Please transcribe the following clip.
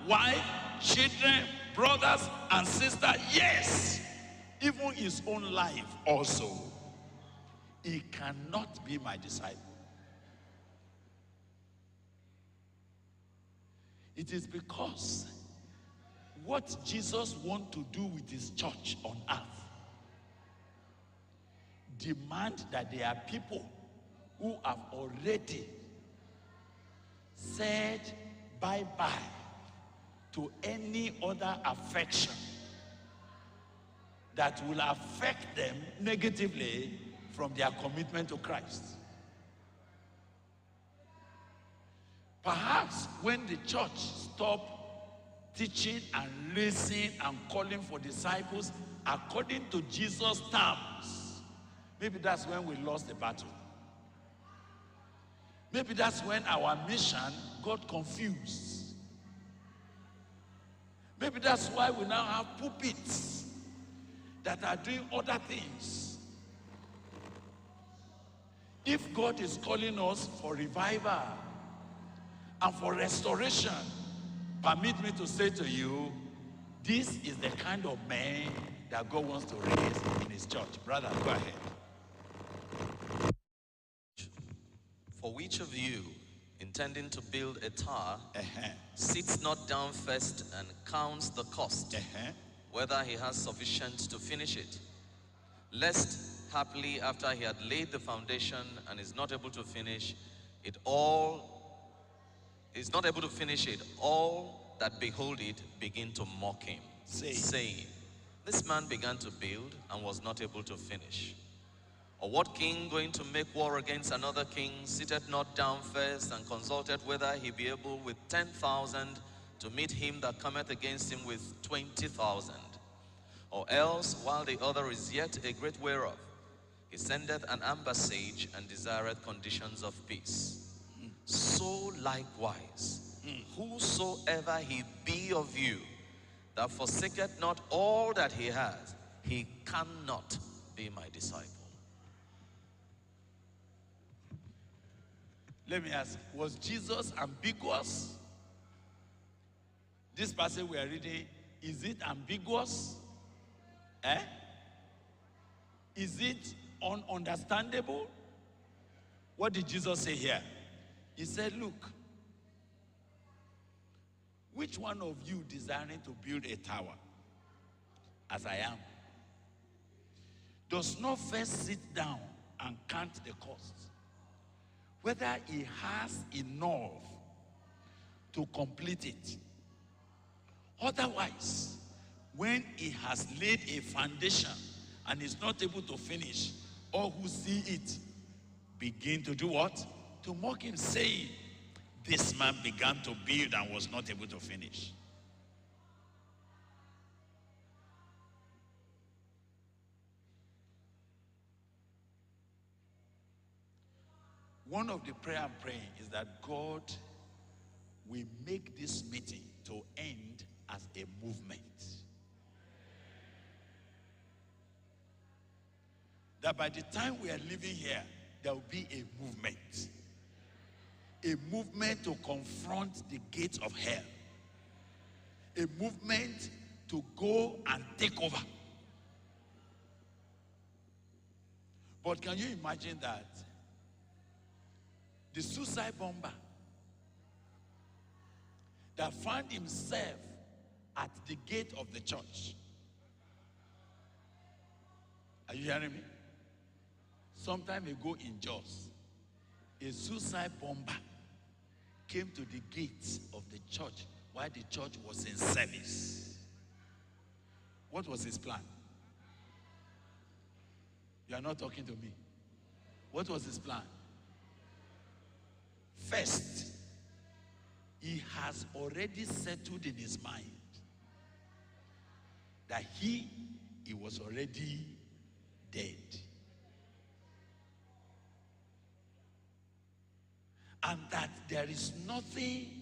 wife, children, brothers and sisters. Yes, even his own life also. He cannot be my disciple. It is because what Jesus wants to do with his church on earth demand that there are people who have already said bye-bye to any other affection that will affect them negatively from their commitment to Christ. Perhaps when the church stopped teaching and raising and calling for disciples according to Jesus' terms, maybe that's when we lost the battle. Maybe that's when our mission got confused. Maybe that's why we now have pulpits that are doing other things. If God is calling us for revival and for restoration, permit me to say to you, this is the kind of man that God wants to raise in his church. Brother, go ahead. For which of you, intending to build a tower, sits not down first and counts the cost, whether he has sufficient to finish it, lest haply after he had laid the foundation and is not able to finish it, all that behold it begin to mock him, saying, this man began to build and was not able to finish. Or what king going to make war against another king sitteth not down first and consulted whether he be able with 10,000 to meet him that cometh against him with 20,000? Or else, while the other is yet a great way off, he sendeth an ambassage and desireth conditions of peace. So likewise, whosoever he be of you that forsaketh not all that he has, he cannot be my disciple. Let me ask, was Jesus ambiguous? This passage we are reading, is it ambiguous? Is it ununderstandable? What did Jesus say here? He said, look, which one of you desiring to build a tower, as I am, does not first sit down and count the cost, whether he has enough to complete it? Otherwise, when he has laid a foundation and is not able to finish, all who see it begin to do what? To mock him, saying, this man began to build and was not able to finish. One of the prayer I'm praying is that God will make this meeting to end as a movement. That by the time we are leaving here, there will be a movement. A movement to confront the gates of hell. A movement to go and take over. But can you imagine that? The suicide bomber that found himself at the gate of the church. Are you hearing me? Some time ago in Jos, a suicide bomber came to the gates of the church while the church was in service. What was his plan? You are not talking to me. What was his plan? First, he has already settled in his mind that he was already dead. And that there is nothing